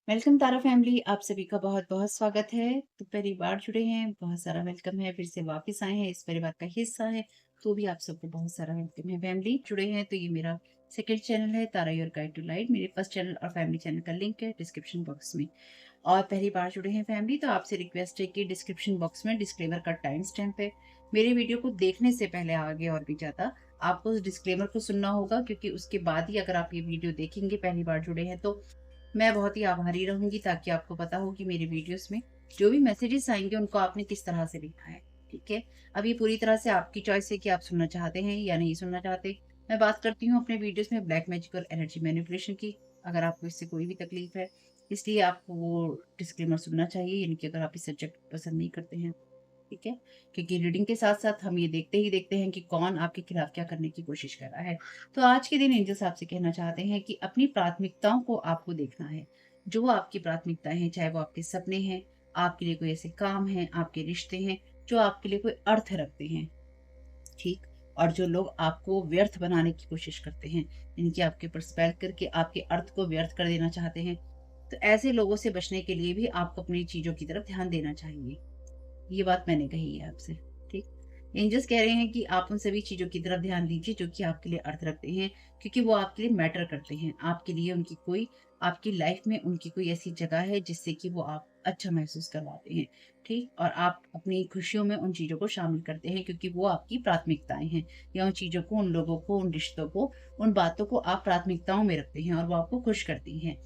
Welcome तारा family, आप सभी का बहुत बहुत स्वागत है। तो परिवार जुड़े हैं, बहुत सारा वेलकम है। फिर से वापस आए हैं, इस परिवार का हिस्सा है, तो भी आप सबको बहुत सारा वेलकम है। फैमिली जुड़े हैं तो ये मेरा सेकंड चैनल है, तारा योर गाइड टू लाइट। मेरे फर्स्ट चैनल और फैमिली चैनल का लिंक है डिस्क्रिप्शन बॉक्स में। और पहली बार जुड़े हैं फैमिली, तो आपसे रिक्वेस्ट है कि डिस्क्रिप्शन बॉक्स में डिस्क्लेमर का टाइम स्टैम्प है। मेरे वीडियो को देखने से पहले आगे और भी ज्यादा आपको उस डिस्क्लेमर को सुनना होगा, क्योंकि उसके बाद ही अगर आप ये वीडियो देखेंगे, पहली बार जुड़े हैं तो मैं बहुत ही आभारी रहूंगी, ताकि आपको पता हो कि मेरे वीडियोस में जो भी मैसेजेस आएंगे उनको आपने किस तरह से लिखा है। ठीक है। अब ये पूरी तरह से आपकी चॉइस है कि आप सुनना चाहते हैं या नहीं सुनना चाहते। मैं बात करती हूँ अपने वीडियोस में ब्लैक मैजिक और एनर्जी मैनिपुलेशन की। अगर आपको इससे कोई भी तकलीफ है, इसलिए आपको वो डिस्क्लेमर सुनना चाहिए, यानी कि अगर आप इस सब्जेक्ट पसंद नहीं करते हैं। ठीक है। क्योंकि रीडिंग के साथ साथ हम ये देखते ही देखते हैं कि कौन आपके खिलाफ क्या करने की कोशिश कर रहा है। तो आज के दिन एंजल्स आपसे कहना चाहते हैं कि अपनी प्राथमिकताओं को आपको देखना है। जो आपकी प्राथमिकताएं हैं, चाहे वो आपके सपने हैं, आपके लिए कोई ऐसे काम हैं, आपके रिश्ते हैं जो आपके लिए कोई अर्थ रखते हैं। ठीक। और जो लोग आपको व्यर्थ बनाने की कोशिश करते हैं, इनकी आपके ऊपर स्पेल करके आपके अर्थ को व्यर्थ कर देना चाहते हैं, तो ऐसे लोगों से बचने के लिए भी आपको अपनी चीजों की तरफ ध्यान देना चाहिए। ये बात मैंने कही है आपसे। ठीक। एंजल्स कह रहे हैं कि आप उन सभी चीज़ों की तरफ ध्यान दीजिए जो कि आपके लिए अर्थ रखते हैं, क्योंकि वो आपके लिए मैटर करते हैं। आपके लिए उनकी कोई आपकी लाइफ में उनकी कोई ऐसी जगह है जिससे कि वो आप अच्छा महसूस करवाते हैं। ठीक। और आप अपनी खुशियों में उन चीज़ों को शामिल करते हैं, क्योंकि वो आपकी प्राथमिकताएँ हैं, या उन चीज़ों को, उन लोगों को, उन रिश्तों को, उन बातों को आप प्राथमिकताओं में रखते हैं और वो आपको खुश करती हैं।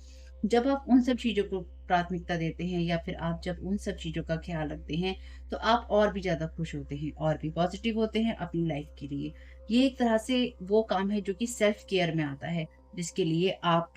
जब आप उन सब चीज़ों को प्राथमिकता देते हैं, या फिर आप जब उन सब चीज़ों का ख़्याल रखते हैं, तो आप और भी ज़्यादा खुश होते हैं और भी पॉजिटिव होते हैं अपनी लाइफ के लिए। ये एक तरह से वो काम है जो कि सेल्फ केयर में आता है, जिसके लिए आप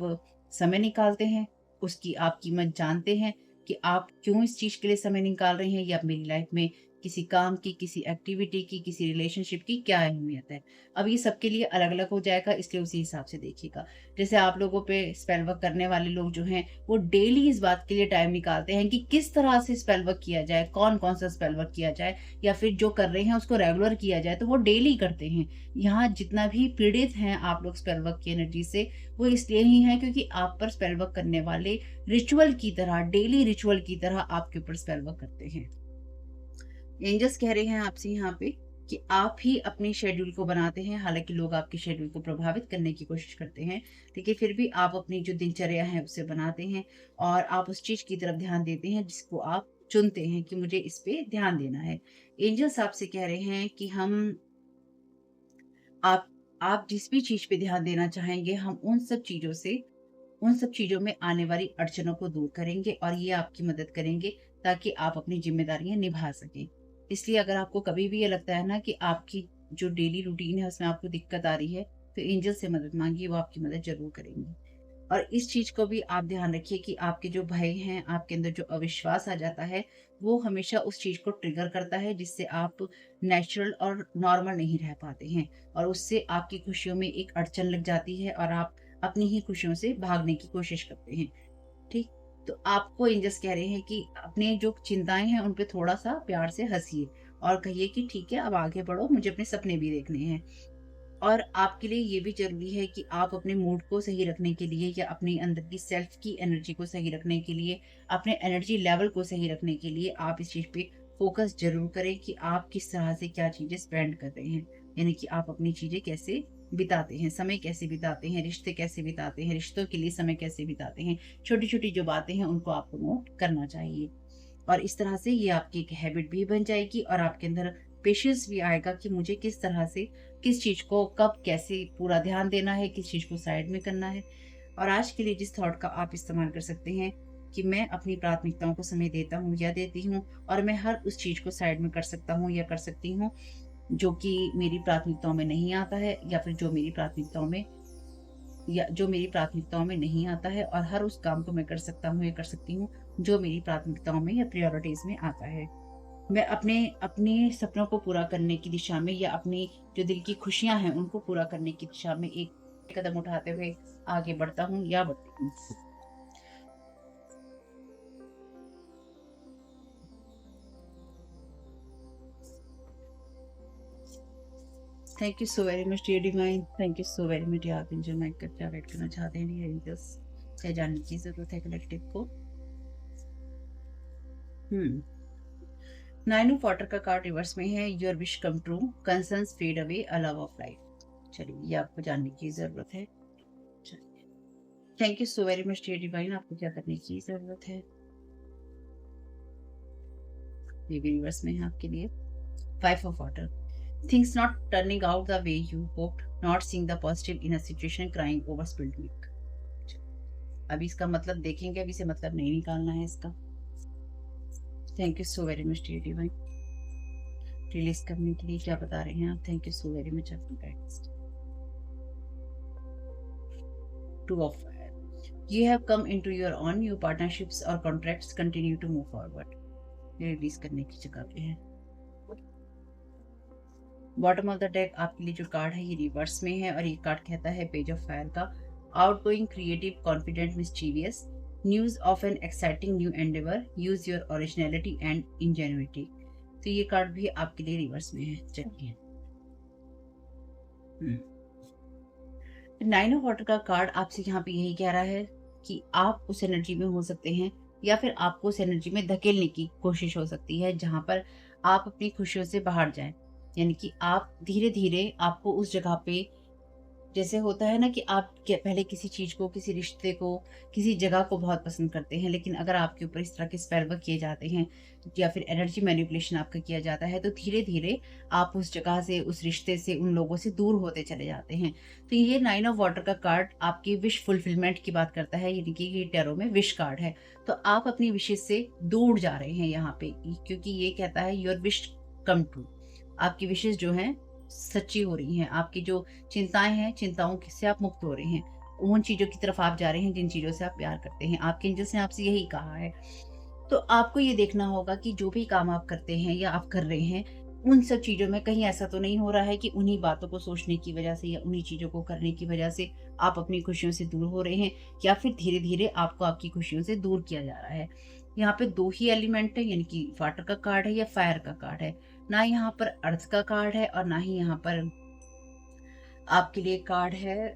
समय निकालते हैं, उसकी आप कीमत जानते हैं कि आप क्यों इस चीज़ के लिए समय निकाल रहे हैं, या मेरी लाइफ में किसी काम की, किसी एक्टिविटी की, किसी रिलेशनशिप की क्या अहमियत है। अब ये सबके लिए अलग-अलग हो जाएगा, इसलिए उसी हिसाब से देखिएगा। जैसे आप लोगों पे स्पेल वर्क करने वाले लोग जो हैं, वो डेली इस बात के लिए टाइम निकालते हैं कि किस तरह से स्पेल वर्क किया जाए, कौन-कौन सा स्पेल वर्क किया जाए, या फिर जो कर रहे हैं उसको रेगुलर किया जाए, तो वो डेली करते हैं। यहाँ जितना भी पीड़ित हैं आप लोग स्पेल वर्क की एनर्जी से, वो इसलिए ही हैं क्योंकि आप पर स्पेल वर्क करने वाले रिचुअल की तरह, डेली रिचुअल की तरह आपके ऊपर स्पेल वर्क करते हैं। एंजल्स कह रहे हैं आपसे यहाँ पे कि आप ही अपने शेड्यूल को बनाते हैं। हालांकि लोग आपके शेड्यूल को प्रभावित करने की कोशिश करते हैं, लेकिन फिर भी आप अपनी जो दिनचर्या है उसे बनाते हैं, और आप उस चीज की तरफ ध्यान देते हैं जिसको आप चुनते हैं कि मुझे इस पे ध्यान देना है। एंजल्स आपसे कह रहे हैं कि आप आप जिस भी चीज पे ध्यान देना चाहेंगे, हम उन सब चीजों में आने वाली अड़चनों को दूर करेंगे, और ये आपकी मदद करेंगे ताकि आप अपनी जिम्मेदारियां निभा सकें। इसलिए अगर आपको कभी भी ये लगता है ना कि आपकी जो डेली रूटीन है उसमें आपको दिक्कत आ रही है, तो एंजल से मदद मांगिए, वो आपकी मदद जरूर करेंगे। और इस चीज को भी आप ध्यान रखिए कि आपके जो भय हैं, आपके अंदर जो अविश्वास आ जाता है, वो हमेशा उस चीज को ट्रिगर करता है, जिससे आप नेचुरल और नॉर्मल नहीं रह पाते हैं, और उससे आपकी खुशियों में एक अड़चन लग जाती है, और आप अपनी ही खुशियों से भागने की कोशिश करते हैं। ठीक। तो आपको एंजल्स कह रहे हैं कि अपने जो चिंताएं हैं उन पे थोड़ा सा प्यार से हंसिए, और कहिए कि ठीक है, अब आगे बढ़ो, मुझे अपने सपने भी देखने हैं। और आपके लिए ये भी ज़रूरी है कि आप अपने मूड को सही रखने के लिए, या अपने अंदर की सेल्फ की एनर्जी को सही रखने के लिए, अपने एनर्जी लेवल को सही रखने के लिए आप इस चीज़ पे फ़ोकस ज़रूर करें कि आप किस तरह से क्या चीज़ें स्पेंड कर रहे हैं। यानी कि आप अपनी चीज़ें कैसे बिताते हैं, समय कैसे बिताते हैं, रिश्ते कैसे बिताते हैं, रिश्तों के लिए समय कैसे बिताते हैं। छोटी-छोटी जो बातें हैं उनको आपको नोट करना चाहिए। और इस तरह से ये आपकी एक हैबिट भी बन जाएगी, और आपके अंदर पेशेंस भी आएगा कि मुझे किस तरह से किस चीज़ को कब कैसे पूरा ध्यान देना है, किस चीज़ को साइड में करना है। और आज के लिए जिस थॉट का आप इस्तेमाल कर सकते हैं कि मैं अपनी प्राथमिकताओं को समय देता हूँ या देती हूँ, और मैं हर उस चीज़ को साइड में कर सकता हूँ या कर सकती हूँ जो कि मेरी प्राथमिकताओं में नहीं आता है, या फिर जो मेरी प्राथमिकताओं में नहीं आता है, और हर उस काम को मैं कर सकता हूँ या कर सकती हूँ जो मेरी प्राथमिकताओं में या प्रायोरिटीज में आता है। मैं अपने अपने सपनों को पूरा करने की दिशा में, या अपनी जो दिल की खुशियां हैं उनको पूरा करने की दिशा में एक कदम उठाते हुए आगे बढ़ता हूँ या बढ़ती हूँ। Thank you so very much dear divine, thank you so very much. आप जो मैं क्या वेट करना चाहते हैं डियर एंजल्स, क्या जानने की जरूरत है कलेक्टिव को? 9 ऑफ वाटर का कार्ड रिवर्स में है। Your wish come true, concerns fade away, a love of life. चलिए, ये आपको जानने की जरूरत है। चलिए, thank you so very much dear divine. आपको क्या करने की जरूरत है? ये भी रिवर्स में है आपके लिए। 5 of water, things not turning out the way you hoped, not seeing the positive in a situation, crying over spilled milk. अभी इसका मतलब देखेंगे, अभी से मतलब नहीं निकालना है इसका। Thank you so very much dear divine, release करने के लिए क्या बता रहे हैं आप? Thank you so very much अपनी guidance. 2 of fire, you have come into your own, your partnerships or contracts continue to move forward। ये रिलीज करने की जगह पे है। बॉटम ऑफ द डेक आपके लिए जो कार्ड है ये रिवर्स में है और ये कार्ड कहता है पेज ऑफ फायर का, outgoing, creative, confident, mischievous, news of an exciting new endeavour, use your originality and ingenuity. तो ये कार्ड भी आपके लिए रिवर्स में है। चलिए, 9 ऑफ वाटर का कार्ड आपसे यहाँ पे यही कह रहा है कि आप उस एनर्जी में हो सकते हैं या फिर आपको उस एनर्जी में धकेलने की कोशिश हो सकती है जहां पर आप अपनी खुशियों से बाहर जाएं। यानी कि आप धीरे धीरे आपको उस जगह पे, जैसे होता है ना कि आप पहले किसी चीज को, किसी रिश्ते को, किसी जगह को बहुत पसंद करते हैं, लेकिन अगर आपके ऊपर इस तरह के स्पेल वर्क किए जाते हैं या फिर एनर्जी मैनिपुलेशन आपका किया जाता है तो धीरे धीरे आप उस जगह से, उस रिश्ते से, उन लोगों से दूर होते चले जाते हैं। तो ये 9 ऑफ वाटर का कार्ड आपकी विश फुलफिलमेंट की बात करता है, यानी कि ये टैरो में विश कार्ड है। तो आप अपनी विशेष से दूर जा रहे हैं यहाँ पे, क्योंकि ये कहता है योर विश कम ट्रू। आपकी विशेष जो है सच्ची हो रही हैं, आपकी जो चिंताएं हैं, चिंताओं से आप मुक्त हो रहे हैं, उन चीजों की तरफ आप जा रहे हैं जिन चीजों से आप प्यार करते हैं। आपके एंजल्स ने आपसे यही कहा है। तो आपको ये देखना होगा कि जो भी काम आप करते हैं या आप कर रहे हैं, उन सब चीजों में कहीं ऐसा तो नहीं हो रहा है कि उन्हीं बातों को सोचने की वजह से या उन्हीं चीजों को करने की वजह से आप अपनी खुशियों से दूर हो रहे हैं, या फिर धीरे धीरे आपको आपकी खुशियों से दूर किया जा रहा है। यहाँ पे 2 ही एलिमेंट है, यानी कि वाटर का कार्ड है या फायर का कार्ड है। ना यहाँ पर अर्थ का कार्ड है और ना ही यहाँ पर आपके लिए कार्ड है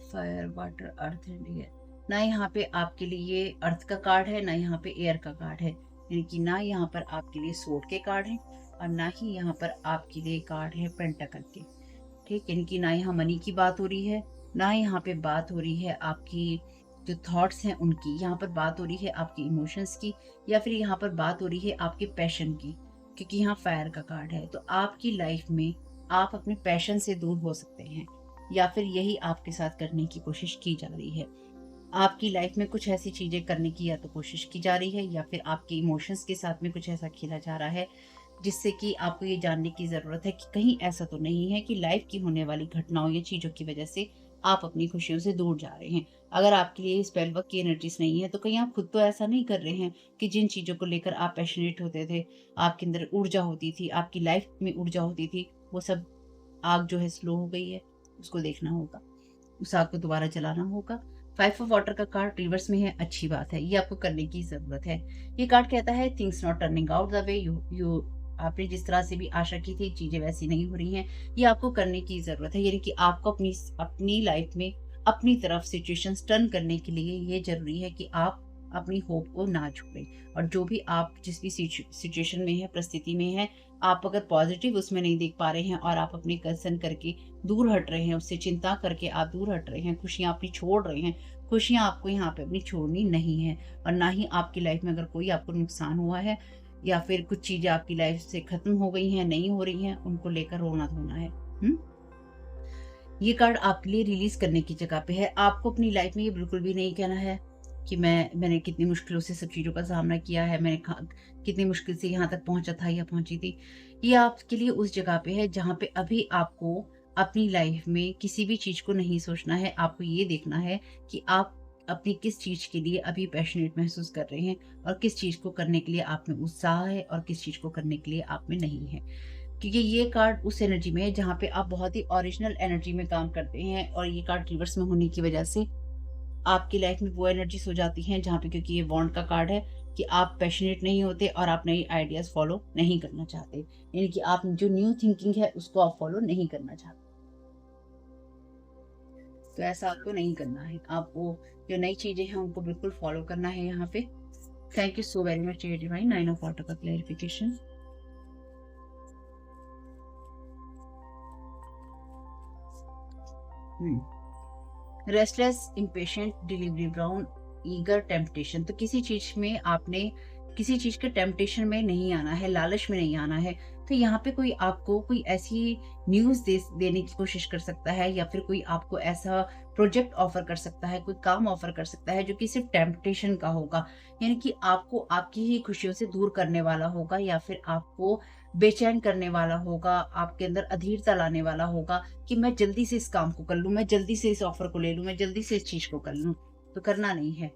fire, water, earth and air. ना यहाँ पे आपके लिए अर्थ का कार्ड है, ना यहाँ पे एयर का कार्ड है, यानी कि ना यहाँ पर आपके लिए सोर्ड के कार्ड हैं और ना ही यहाँ पर आपके लिए कार्ड है पेंटाकल के। ठीक, यानी कि ना यहाँ मनी की बात हो रही है, ना यहाँ पे बात हो रही है आपकी जो थॉट्स हैं उनकी, यहाँ पर बात हो रही है आपकी इमोशंस की, या फिर यहाँ पर बात हो रही है आपके पैशन की, क्योंकि यहाँ फायर का कार्ड है। तो आपकी लाइफ में आप अपने पैशन से दूर हो सकते हैं, या फिर यही आपके साथ करने की कोशिश की जा रही है। आपकी लाइफ में कुछ ऐसी चीजें करने की या तो कोशिश की जा रही है, या फिर आपके इमोशंस के साथ में कुछ ऐसा खेला जा रहा है जिससे कि आपको ये जानने की जरूरत है कि कहीं ऐसा तो नहीं है कि लाइफ की होने वाली घटनाओं या चीजों की वजह से आप अपनी खुशियों से दूर जा रहे हैं। अगर आपके लिए स्पेल वर्क की एनर्जीज नहीं है तो कहीं आप खुद तो ऐसा नहीं कर रहे हैं कि जिन चीजों को लेकर आप पैशनेट होते थे, आपके अंदर ऊर्जा होती थी, आपकी लाइफ में ऊर्जा होती थी, वो सब आग जो है स्लो हो गई है, उसको देखना होगा, उस आग को दोबारा जलाना होगा। 5 ऑफ वाटर का कार्ड रिवर्स में है, अच्छी बात है, ये आपको करने की जरूरत है। ये कार्ड कहता है things not turning out the way you आपने जिस तरह से भी आशा की थी चीजें वैसी नहीं हो रही हैं, ये आपको करने की जरूरत है। यानी कि आपको अपनी अपनी लाइफ में अपनी तरफ सिचुएशंस टर्न करने के लिए ये जरूरी है कि आप अपनी होप को ना छोड़ें, और जो भी आप जिस भी सिचुएशन में है, परिस्थिति में है, आप अगर पॉजिटिव उसमें नहीं देख पा रहे हैं और आप अपनी कंसर्न करके दूर हट रहे हैं, उससे चिंता करके आप दूर हट रहे हैं, खुशियां अपनी छोड़ रहे हैं, खुशियां आपको यहाँ पे अपनी छोड़नी नहीं है। और ना ही आपकी लाइफ में अगर कोई आपको नुकसान हुआ है या फिर कुछ चीजें आपकी लाइफ से खत्म हो गई हैं, नहीं हो रही हैं, उनको लेकर रोना धोना है। ये कार्ड आपके लिए रिलीज करने की जगह पे है। आपको अपनी लाइफ में ये बिल्कुल भी नहीं कहना है कि मैंने कितनी मुश्किलों से सब चीज़ों का सामना किया है, मैंने कितनी मुश्किल से यहाँ तक पहुंचा था या पहुंची थी। ये आपके लिए उस जगह पे है जहाँ पे अभी आपको अपनी लाइफ में किसी भी चीज़ को नहीं सोचना है। आपको ये देखना है कि आप अपनी किस चीज़ के लिए अभी पैशनेट महसूस कर रहे हैं और किस चीज़ को करने के लिए आप में उत्साह है और किस चीज़ को करने के लिए आप में नहीं है। क्योंकि ये कार्ड उस एनर्जी में है जहाँ पे आप बहुत ही ओरिजिनल एनर्जी में काम करते हैं, और ये कार्ड रिवर्स में होने की वजह से आपकी लाइफ में वो एनर्जीज हो जाती हैं जहाँ पे, क्योंकि ये वॉन्ड का कार्ड है, कि आप पैशनेट नहीं होते और आप नई आइडियाज फॉलो नहीं करना चाहते, यानी कि आप जो न्यू थिंकिंग है उसको आप फॉलो नहीं करना चाहते। तो ऐसा आपको नहीं करना है। आपको जो नई चीज़ें हैं उनको बिल्कुल फ़ॉलो करना है यहाँ पे। Thank you so very much dear divine, 9 of water का clarification. Restless, impatient, delivery brown, eager, temptation. तो किसी चीज में आपने किसी चीज के टेम्पटेशन में नहीं आना है, लालच में नहीं आना है। तो यहाँ पे कोई आपको कोई ऐसी न्यूज देने की कोशिश कर सकता है, या फिर कोई आपको ऐसा प्रोजेक्ट ऑफर कर सकता है, कोई काम ऑफर कर सकता है जो कि सिर्फ टेम्पटेशन का होगा, यानी कि आपको आपकी ही खुशियों से दूर करने वाला होगा, या फिर आपको बेचैन करने वाला होगा, आपके अंदर अधीरता लाने वाला होगा कि मैं जल्दी से इस काम को कर लूँ, मैं जल्दी से इस ऑफ़र को ले लूँ, मैं जल्दी से इस चीज़ को कर लूँ। तो करना नहीं है।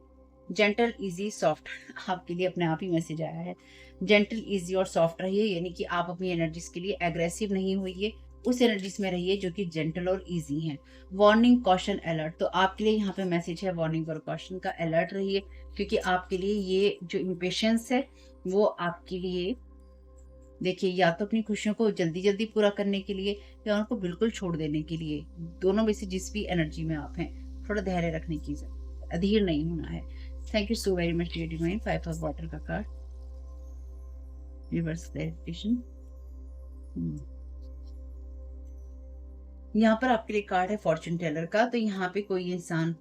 जेंटल, ईज़ी, सॉफ्ट आपके लिए अपने आप ही मैसेज आया है। जेंटल, ईज़ी और सॉफ्ट रहिए, यानी कि आप अपनी एनर्जीज़ के लिए एग्रेसिव नहीं होइए, उस एनर्जीज़ में रहिए जो कि जेंटल और ईज़ी हैं। Warning, caution, alert. तो आपके लिए यहाँ पे मैसेज है वार्निंग और कॉशन का। अलर्ट रहिए, क्योंकि आपके लिए ये जो इम्पेशंस है, वो आपके लिए, देखिए, या तो अपनी खुशियों को जल्दी-जल्दी पूरा करने के लिए या उनको बिल्कुल छोड़ देने के लिए, दोनों में से जिस भी एनर्जी में आप हैं, थोड़ा धैर्य रखने की ज़रूरत है, अधीर नहीं होना है। Thank you so very much dear divine, 5 of water का कार्ड, रिवर्स क्लैरिफिकेशन। हुँ। यहाँ पर आपके लिए कार्ड है फॉर्च्यून टेलर का। तो यहाँ पे कोई इंसान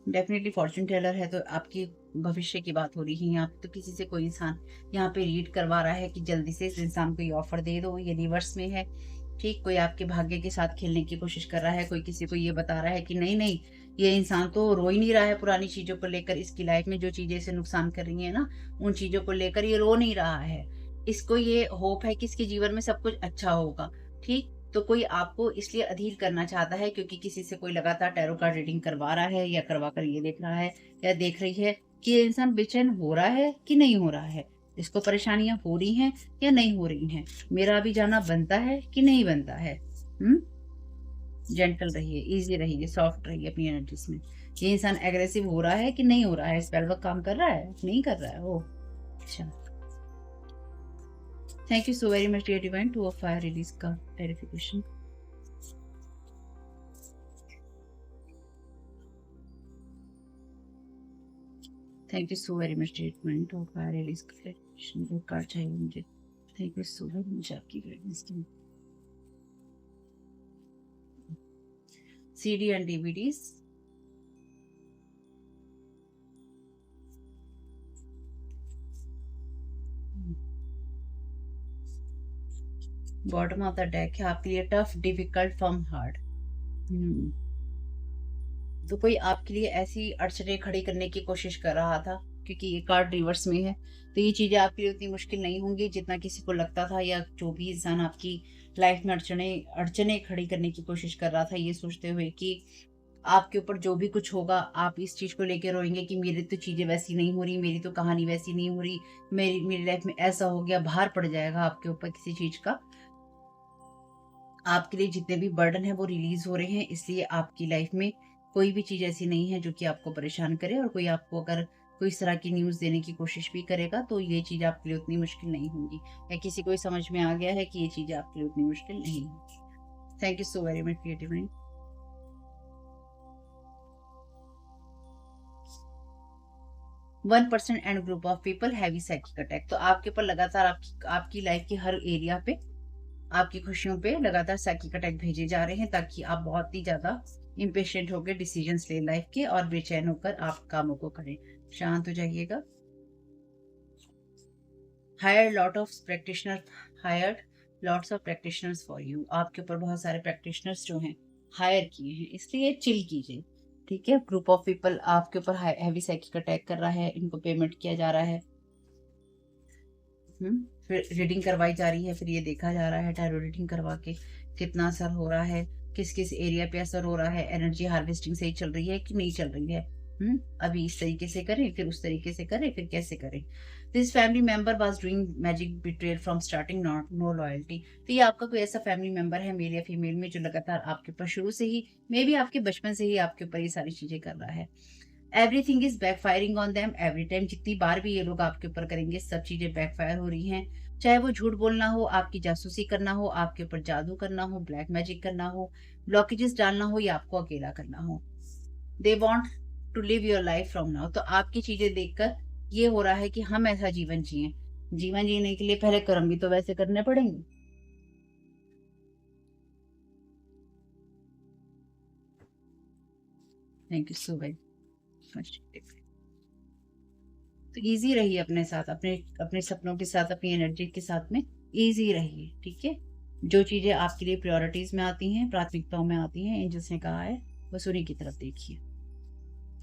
डेफिनेटली फॉर्च्यून टेलर है, तो आपकी भविष्य की बात हो रही है यहाँ पे। तो किसी से कोई इंसान यहाँ पे रीड करवा रहा है कि जल्दी से इस इंसान को ये ऑफर दे दो, ये रिवर्स में है। ठीक, कोई आपके भाग्य के साथ खेलने की कोशिश कर रहा है, कोई किसी को ये बता रहा है कि नहीं नहीं, ये इंसान तो रो ही नहीं रहा है पुरानी चीजों को लेकर, इसकी लाइफ में जो चीजें इसे नुकसान कर रही है ना, उन चीजों को लेकर ये रो नहीं रहा है। इसको ये होप है कि इसके जीवन में सब कुछ अच्छा होगा। ठीक, तो कोई आपको इसलिए अधीर करना चाहता है क्योंकि किसी से कोई लगातार टैरो कार्ड रीडिंग करवा रहा है, या करवा कर ये देख रहा है या देख रही है कि ये इंसान बेचैन हो रहा है कि नहीं हो रहा है, इसको परेशानियां हो रही हैं या नहीं हो रही हैं, मेरा अभी जाना बनता है कि नहीं बनता है। हम्म। जेंटल रहिए, इजी रहिए, सॉफ्ट रहिए अपनी एनर्जीज में। ये इंसान एग्रेसिव हो रहा है कि नहीं हो रहा है, स्पेल वर्क काम कर रहा है नहीं कर रहा है। ओ अच्छा, thank you so very much dear divine, two of fire release का clarification. Thank you so very much treatment of fire release clarification. वो कार्ड चाहिए मुझे। Thank you so very much आपकी गाइडेंस के लिए। CD and DVDs. Bottom of the deck है आपके लिए टफ, डिफिकल्ट, फ्रॉम हार्ड। तो कोई आपके लिए ऐसी अड़चनें खड़ी करने की कोशिश कर रहा था, क्योंकि ये कार्ड रिवर्स में है। तो ये चीज़ें आपके लिए उतनी मुश्किल नहीं होंगी जितना किसी को लगता था, या जो भी इंसान आपकी लाइफ में अड़चनें अड़चनें खड़ी करने की कोशिश कर रहा था, ये सोचते हुए कि आपके ऊपर जो भी कुछ होगा आप इस चीज़ को लेके रोएंगे कि मेरी तो चीज़ें वैसी नहीं हो रही, मेरी तो कहानी वैसी नहीं हो रही, मेरी मेरी लाइफ में ऐसा हो गया, भार पड़ जाएगा आपके ऊपर किसी चीज़ का। आपके लिए जितने भी बर्डन है वो रिलीज हो रहे हैं, इसलिए आपकी लाइफ में कोई भी चीज़ ऐसी नहीं है जो कि आपको परेशान करे। और कोई आपको अगर कोई इस तरह की न्यूज़ देने की कोशिश भी करेगा तो ये चीज़ आपके लिए उतनी मुश्किल नहीं होगी, या किसी को समझ में आ गया है कि ये चीज़ आपके लिए उतनी मुश्किल नहीं होगी। Thank you so very much creative mind. 1% and group of people heavy psychic attack. तो आपके ऊपर लगातार आपकी लाइफ के हर एरिया पे, आपकी खुशियों पे लगातार साइकिक अटैक भेजे जा रहे हैं, ताकि आप बहुत ही ज्यादा इम्पेशेंट होकर डिसीजंस ले लाइफ के, और बेचैन होकर आप कामों को करें। शांत हो जाइएगा। Hire lot of practitioner, hired lots of practitioners for you. आपके ऊपर बहुत सारे प्रैक्टिशनर्स जो हैं हायर किए हैं, इसलिए चिल कीजिए। ठीक है, ग्रुप ऑफ पीपल आपके ऊपर हैवी साइकिक अटैक कर रहा है, इनको पेमेंट किया जा रहा है। फिर रीडिंग करवाई जा रही है, फिर ये देखा जा रहा है टैरो रीडिंग करवा के कितना असर हो रहा है, किस किस एरिया पे असर हो रहा है, एनर्जी हार्वेस्टिंग सही चल रही है कि नहीं चल रही है। अभी इस तरीके से करें, फिर उस तरीके से करें, फिर कैसे करें। This family member was doing magic betrayal from starting, not know loyalty. तो ये आपका कोई ऐसा फैमिली मेंबर है, मेल या फीमेल में, जो लगातार आपके ऊपर शुरू से ही, मे बी आपके बचपन से ही आपके ऊपर ये सारी चीजें कर रहा है। Everything is backfiring on them every time. जितनी बार भी ये लोग आपके ऊपर करेंगे, सब चीजें बैकफायर हो रही हैं। चाहे वो झूठ बोलना हो, आपकी जासूसी करना हो, आपके ऊपर जादू करना हो, ब्लैक मैजिक करना हो, ब्लॉकेजेस डालना हो या आपको अकेला करना हो। They want to live your life from now. तो आपकी चीजें देखकर ये हो रहा है कि हम ऐसा जीवन जिएं। जीवन जीने के लिए पहले कर्म भी तो वैसे करने पड़ेंगे। Thank you so very much. तो ईज़ी रहिए अपने साथ, अपने अपने सपनों के साथ, अपनी एनर्जी के साथ में ईज़ी रहिए, ठीक है? जो चीज़ें आपके लिए प्रायोरिटीज़ में आती हैं, प्राथमिकताओं में आती हैं, एंजल्स ने कहा है, बस उन्हीं की तरफ देखिए।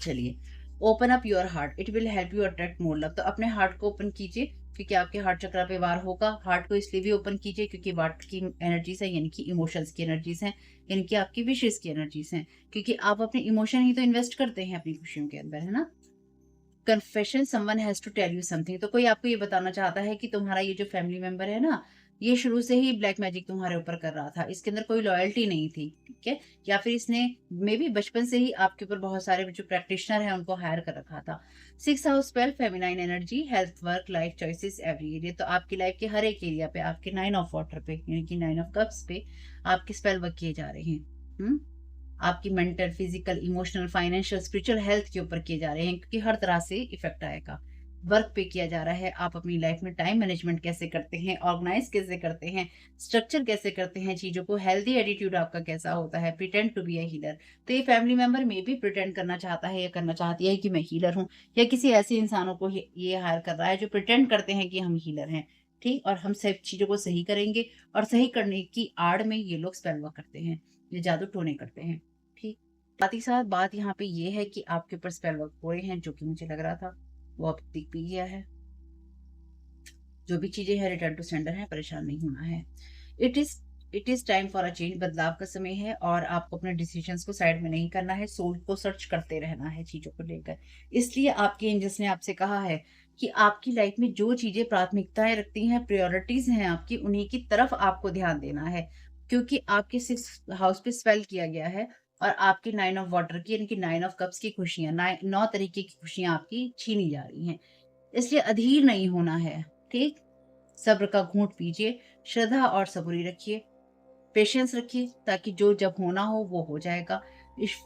चलिए, open up your heart, it will help you attract more love. तो अपने हार्ट को ओपन कीजिए, क्योंकि आपके हार्ट चक्र पे वार होगा। हार्ट को इसलिए भी ओपन कीजिए क्योंकि वाट की एनर्जीज़ है, यानी कि इमोशंस की एनर्जीज़ हैं, यानी कि आपकी विशेज़ की एनर्जीज़ हैं। क्योंकि आप अपने इमोशन ही तो इन्वेस्ट करते हैं अपनी खुशियों के अंदर, है ना? Confession someone has to tell you something. तो कोई आपको ये बताना चाहता है कि तुम्हारा ये जो फैमिली मेंबर है ना, ये शुरू से ही ब्लैक मैजिक तुम्हारे ऊपर कर रहा था। इसके अंदर कोई लॉयल्टी नहीं थी, ठीक है? या फिर इसने मेबी बचपन से ही आपके ऊपर बहुत सारे जो प्रैक्टिशनर हैं उनको हायर कर रखा था। 6 house 12 feminine energy, health, work, life choices every area. तो आपकी लाइफ के हर एक एरिया पे, आपके 9 ऑफ वाटर पे, यानी कि 9 ऑफ कप्स पे आपके स्पेल वर्क किए जा रहे हैं। हुँ? आपकी mental, physical, emotional, financial, spiritual health के ऊपर किए जा रहे हैं, क्योंकि हर तरह से इफेक्ट आएगा। वर्क पे किया जा रहा है, आप अपनी लाइफ में टाइम मैनेजमेंट कैसे करते हैं, ऑर्गेनाइज कैसे करते हैं, स्ट्रक्चर कैसे करते हैं चीज़ों को, हेल्दी एटीट्यूड आपका कैसा होता है, pretend to be a healer. तो ये फैमिली मेंबर में भी प्रिटेंड करना चाहता है या करना चाहती है कि मैं हीलर हूँ, या किसी ऐसे इंसानों को ये हायर कर रहा है जो प्रिटेंड करते हैं कि हम हीलर हैं, ठीक? और हम सब चीज़ों को सही करेंगे, और सही करने की आड़ में ये लोग स्पेल वर्क करते हैं, ये जादू टोने करते हैं, ठीक? साथ ही साथ बात यहाँ पे ये है कि आपके ऊपर स्पेल वर्क हो रहे हैं, जो कि मुझे लग रहा था, वो अब दिख भी गया है। जो भी चीज़ें हैं रिटर्न टू सेंडर हैं, परेशान नहीं होना है। It is it is time for a change, बदलाव का समय है, और आपको अपने डिसीजंस को साइड में नहीं करना है, सोल को सर्च करते रहना है चीज़ों को लेकर। इसलिए आपके एंजल्स ने आपसे कहा है कि आपकी लाइफ में जो चीज़ें प्राथमिकताएँ रखती हैं, प्रायोरिटीज़ हैं आपकी, उन्हीं की तरफ आपको ध्यान देना है। क्योंकि आपके 6th हाउस पे स्पेल किया गया है, और आपकी 9 ऑफ वाटर की, यानी कि 9 ऑफ कप्स की खुशियाँ, 9 तरीके की खुशियाँ आपकी छीनी जा रही हैं। इसलिए अधीर नहीं होना है, ठीक? सब्र का घूंट पीजिए, श्रद्धा और सबूरी रखिए, पेशेंस रखिए, ताकि जो जब होना हो वो हो जाएगा।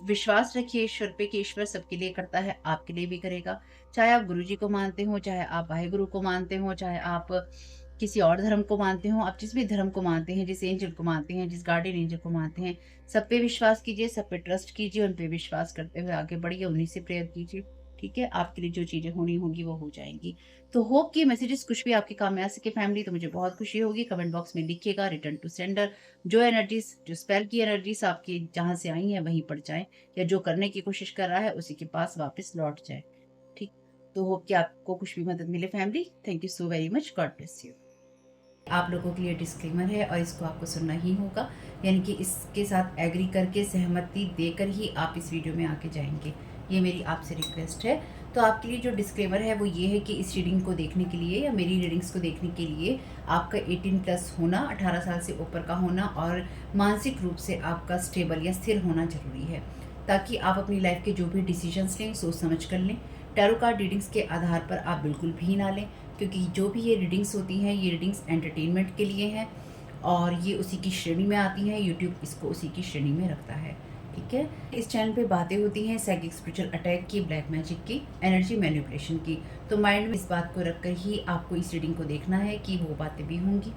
विश्वास रखिए ईश्वर पे कि ईश्वर सबके लिए करता है, आपके लिए भी करेगा। चाहे आप गुरुजी को मानते हो, चाहे आप वाहेगुरु को मानते हो, चाहे आप किसी और धर्म को मानते हो, आप जिस भी धर्म को मानते हैं, जिस एंजल को मानते हैं, जिस गार्डियन एंजल को मानते हैं, सब पे विश्वास कीजिए, सब पे ट्रस्ट कीजिए, उन पे विश्वास करते हुए आगे बढ़िए, उन्हीं से प्रेयर कीजिए, ठीक है? आपके लिए जो चीज़ें होनी होंगी वो हो जाएँगी। तो होप कि मैसेजेस कुछ भी आपके काम में आ सके फैमिली, तो मुझे बहुत खुशी होगी। कमेंट बॉक्स में लिखिएगा रिटर्न टू सेंडर। जो एनर्जीज़, जो स्पेल की एनर्जीज़ आपकी जहाँ से आई हैं वहीं पड़ जाएँ, या जो करने की कोशिश कर रहा है उसी के पास वापस लौट जाए, ठीक? तो होप कि आपको कुछ भी मदद मिले family. Thank you so very much. God bless you. आप लोगों के लिए डिस्क्लेमर है और इसको आपको सुनना ही होगा, यानी कि इसके साथ एग्री करके, सहमति देकर ही आप इस वीडियो में आगे जाएंगे। ये मेरी आपसे रिक्वेस्ट है। तो आपके लिए जो डिस्क्लेमर है वो ये है कि इस रीडिंग को देखने के लिए, या मेरी रीडिंग्स को देखने के लिए, आपका 18+ होना, 18 साल से ऊपर का होना, और मानसिक रूप से आपका स्टेबल या स्थिर होना ज़रूरी है, ताकि आप अपनी लाइफ के जो भी डिसीजंस लें सोच समझ कर लें। टैरो कार्ड रीडिंग्स के आधार पर आप बिल्कुल भी ना लें, क्योंकि जो भी ये रीडिंग्स होती हैं, ये रीडिंग्स एंटरटेनमेंट के लिए हैं, और ये उसी की श्रेणी में आती हैं। यूट्यूब इसको उसी की श्रेणी में रखता है, ठीक है? इस चैनल पे बातें होती हैं साइकिक स्पिरिचुअल अटैक की, ब्लैक मैजिक की, एनर्जी मैनिपुलेशन की। तो माइंड में इस बात को रखकर ही आपको इस रीडिंग को देखना है कि वो बातें भी होंगी।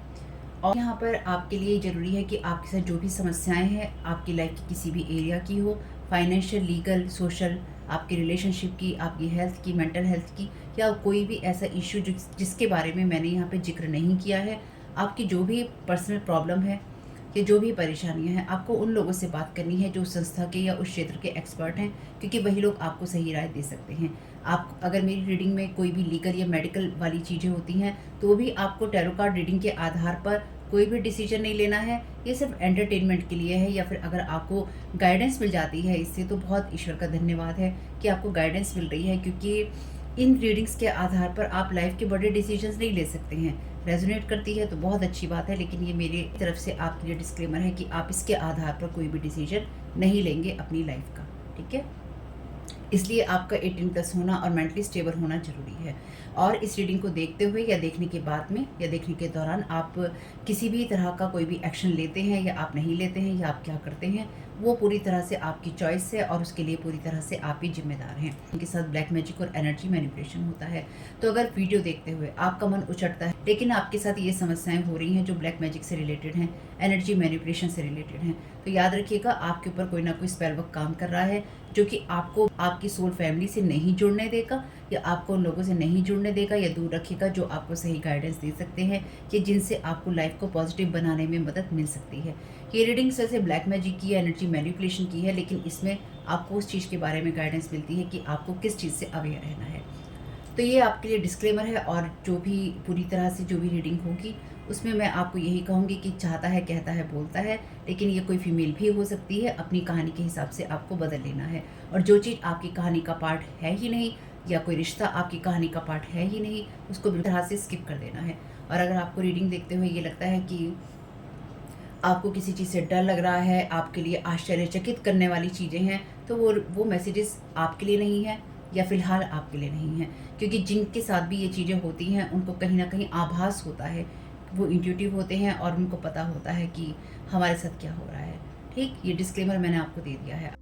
और यहाँ पर आपके लिए ज़रूरी है कि आपके साथ जो भी समस्याएं हैं, आपकी लाइफ की किसी भी एरिया की हो, फाइनेंशियल, लीगल, सोशल, आपकी रिलेशनशिप की, आपकी हेल्थ की, मेंटल हेल्थ की, या कोई भी ऐसा इश्यू जिसके बारे में मैंने यहाँ पे जिक्र नहीं किया है, आपकी जो भी पर्सनल प्रॉब्लम है या जो भी परेशानियां हैं, आपको उन लोगों से बात करनी है जो उस संस्था के या उस क्षेत्र के एक्सपर्ट हैं, क्योंकि वही लोग आपको सही राय दे सकते हैं। आप अगर मेरी रीडिंग में कोई भी लीगल या मेडिकल वाली चीज़ें होती हैं, तो भी आपको टैरो कार्ड रीडिंग के आधार पर कोई भी डिसीजन नहीं लेना है। ये सिर्फ एंटरटेनमेंट के लिए है, या फिर अगर आपको गाइडेंस मिल जाती है इससे, तो बहुत ईश्वर का धन्यवाद है कि आपको गाइडेंस मिल रही है, क्योंकि इन रीडिंग्स के आधार पर आप लाइफ के बड़े डिसीजंस नहीं ले सकते हैं। रेजोनेट करती है तो बहुत अच्छी बात है, लेकिन ये मेरी तरफ से आपके लिए डिस्क्लेमर है कि आप इसके आधार पर कोई भी डिसीजन नहीं लेंगे अपनी लाइफ का, ठीक है? इसलिए आपका 18+ होना और मेंटली स्टेबल होना ज़रूरी है। और इस रीडिंग को देखते हुए या देखने के बाद में या देखने के दौरान आप किसी भी तरह का कोई भी एक्शन लेते हैं या आप नहीं लेते हैं या आप क्या करते हैं, वो पूरी तरह से आपकी चॉइस है और उसके लिए पूरी तरह से आप ही ज़िम्मेदार हैं। उनके साथ ब्लैक मैजिक और एनर्जी मैनिपुलेशन होता है। तो अगर वीडियो देखते हुए आपका मन उचटता है, लेकिन आपके साथ ये समस्याएँ हो रही हैं जो ब्लैक मैजिक से रिलेटेड हैं, एनर्जी मैनिपुलेशन से रिलेटेड हैं, तो याद रखिएगा आपके ऊपर कोई ना कोई स्पेल वर्क काम कर रहा है, जो कि आपको आपकी सोल फैमिली से नहीं जुड़ने देगा या आपको उन लोगों से नहीं जुड़ने देगा या दूर रखेगा जो आपको सही गाइडेंस दे सकते हैं कि जिनसे आपको लाइफ को पॉजिटिव बनाने में मदद मिल सकती है। ये रीडिंग वैसे ब्लैक मैजिक की है, एनर्जी मैनिपुलेशन की है, लेकिन इसमें आपको उस चीज़ के बारे में गाइडेंस मिलती है कि आपको किस चीज़ से अवेयर रहना है। तो ये आपके लिए डिस्क्लेमर है और जो भी पूरी तरह से जो भी रीडिंग होगी उसमें मैं आपको यही कहूँगी कि चाहता है, कहता है, बोलता है, लेकिन ये कोई फीमेल भी हो सकती है, अपनी कहानी के हिसाब से आपको बदल लेना है। और जो चीज़ आपकी कहानी का पार्ट है ही नहीं या कोई रिश्ता आपकी कहानी का पार्ट है ही नहीं, उसको बिल्कुल तरह से स्किप कर देना है। और अगर आपको रीडिंग देखते हुए ये लगता है कि आपको किसी चीज़ से डर लग रहा है, आपके लिए आश्चर्यचकित करने वाली चीज़ें हैं, तो वो मैसेजेस आपके लिए नहीं है या फ़िलहाल आपके लिए नहीं है। क्योंकि जिनके साथ भी ये चीज़ें होती हैं, उनको कहीं न कहीं आभास होता है। वो इंट्यूटिव होते हैं और उनको पता होता है कि हमारे साथ क्या हो रहा है। ठीक? ये डिस्क्लेमर मैंने आपको दे दिया है।